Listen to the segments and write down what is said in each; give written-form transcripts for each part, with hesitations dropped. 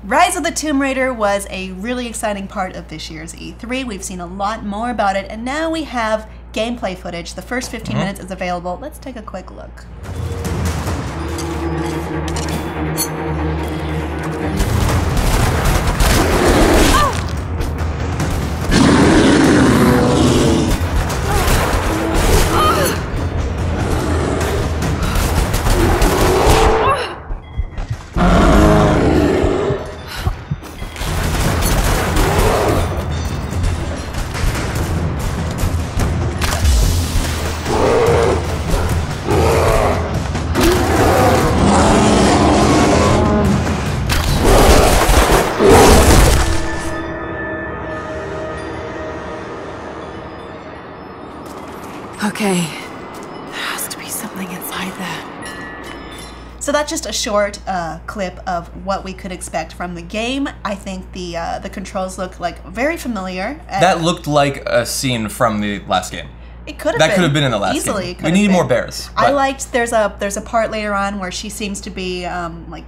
Rise of the Tomb Raider was a really exciting part of this year's E3. We've seen a lot more about it, and now we have gameplay footage. The first 15 minutes is available. Let's take a quick look. Okay, there has to be something inside there. So that's just a short clip of what we could expect from the game. I think the controls look like very familiar. That looked like a scene from the last game. It could have that been. could have been in the last Easily, game. We need more bears. I liked there's a part later on where she seems to be like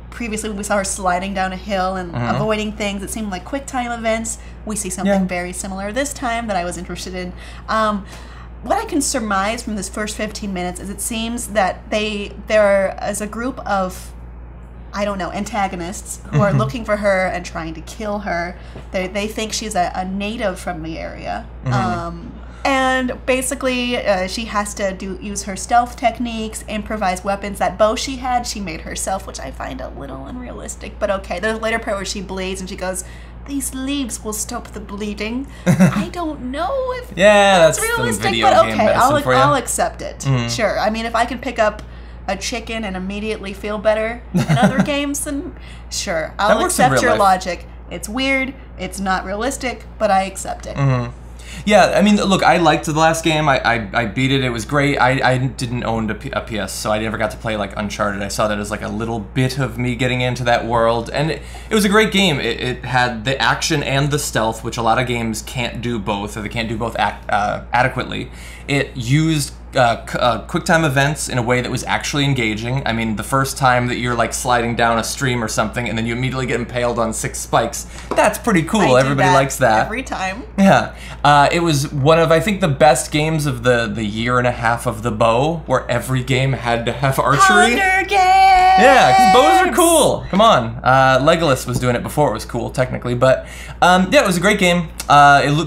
previously we saw her sliding down a hill and avoiding things. It seemed like quick time events. We see something very similar this time that I was interested in. What I can surmise from this first 15 minutes is it seems that there is a group of, I don't know, antagonists who are looking for her and trying to kill her. They think she's a native from the area. And basically, she has to use her stealth techniques, improvise weapons. That bow she had, she made herself, which I find a little unrealistic, but okay. There's a later part where she bleeds and she goes, "These leaves will stop the bleeding." I don't know if that's realistic, but okay, I'll accept it. Sure. I mean, if I could pick up a chicken and immediately feel better in other games, then sure, I'll accept your logic. It's weird, it's not realistic, but I accept it. Yeah, I mean, look, I liked the last game. I beat it. It was great. I didn't own a PS, so I never got to play like Uncharted. I saw that as like a little bit of me getting into that world, and it was a great game. It had the action and the stealth, which a lot of games can't do both, or they can't do both adequately. It used QuickTime events in a way that was actually engaging. I mean, the first time that you're like sliding down a stream or something and then you immediately get impaled on 6 spikes, that's pretty cool. Everybody likes that. Every time. Yeah. It was one of, I think, the best games of the year and a half of the bow, where every game had to have archery. Games! Yeah, because bows are cool. Come on. Legolas was doing it before it was cool, technically. But yeah, it was a great game.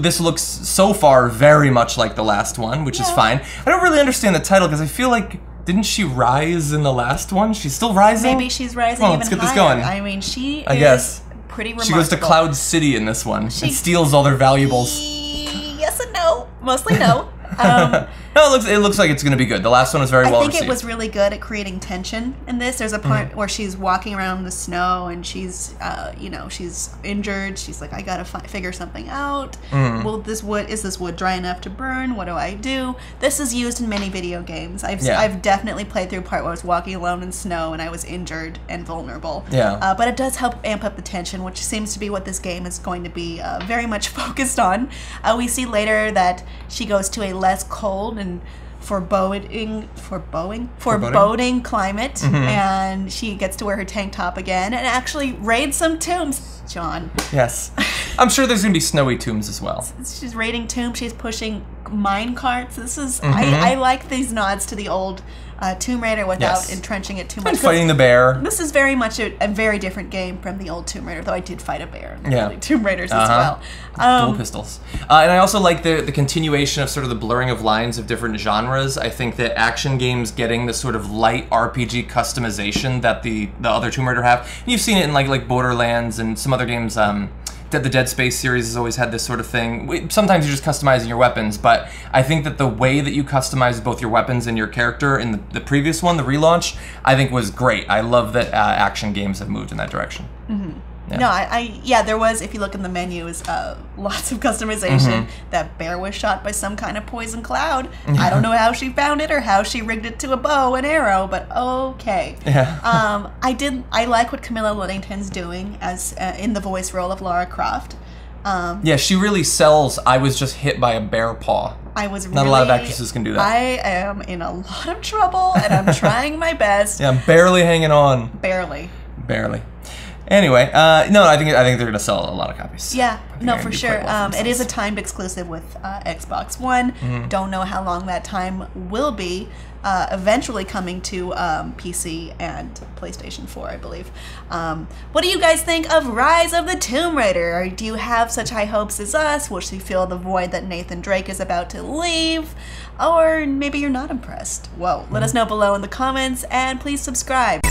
This looks so far very much like the last one, which is fine. I don't really understand the title because I feel like, didn't she rise in the last one? She's still rising? Maybe she's rising even let's get higher. This going. I mean, she is pretty remarkable. She goes to Cloud City in this one and steals all their valuables. Yes and no. Mostly no. No, it looks like it's going to be good. The last one was very well received. I think it was really good at creating tension in this. There's a part where she's walking around in the snow and she's, you know, she's injured. She's like, I gotta figure something out. Well, is this wood dry enough to burn? What do I do? This is used in many video games. I've definitely played through a part where I was walking alone in snow and I was injured and vulnerable. Yeah. But it does help amp up the tension, which seems to be what this game is going to be very much focused on. We see later that she goes to a less cold and foreboding climate, and she gets to wear her tank top again and actually raid some tombs. John. Yes. I'm sure there's going to be snowy tombs as well. She's raiding tombs. She's pushing mine carts. This is I like these nods to the old Tomb Raider without entrenching it too much. And fighting the bear. This is very much a very different game from the old Tomb Raider, though I did fight a bear in the early Tomb Raiders as well. Dual pistols. And I also like the continuation of sort of the blurring of lines of different genres. I think that action games getting the sort of light RPG customization that the other Tomb Raider have. And you've seen it in like Borderlands and some other games. The Dead Space series has always had this sort of thing. Sometimes you're just customizing your weapons, but I think that the way that you customize both your weapons and your character in the previous one, the relaunch, I think was great. I love that action games have moved in that direction. Yeah. No, there was, if you look in the menus, lots of customization. That bear was shot by some kind of poison cloud. I don't know how she found it or how she rigged it to a bow and arrow, but okay. I like what Camilla Luddington's doing as in the voice role of Lara Croft. Yeah, she really sells, I was just hit by a bear paw. Not a lot of actresses can do that. I am in a lot of trouble, and I'm trying my best. Yeah, I'm barely hanging on. Barely. Anyway, no, I think they're going to sell a lot of copies. Yeah, no, they're for gonna do sure. quite well for It is a themselves. timed exclusive with Xbox One. Don't know how long that time will be. Eventually coming to PC and PlayStation 4, I believe. What do you guys think of Rise of the Tomb Raider? Or do you have such high hopes as us? Will she fill the void that Nathan Drake is about to leave? Or maybe you're not impressed? Well, let us know below in the comments, and please subscribe.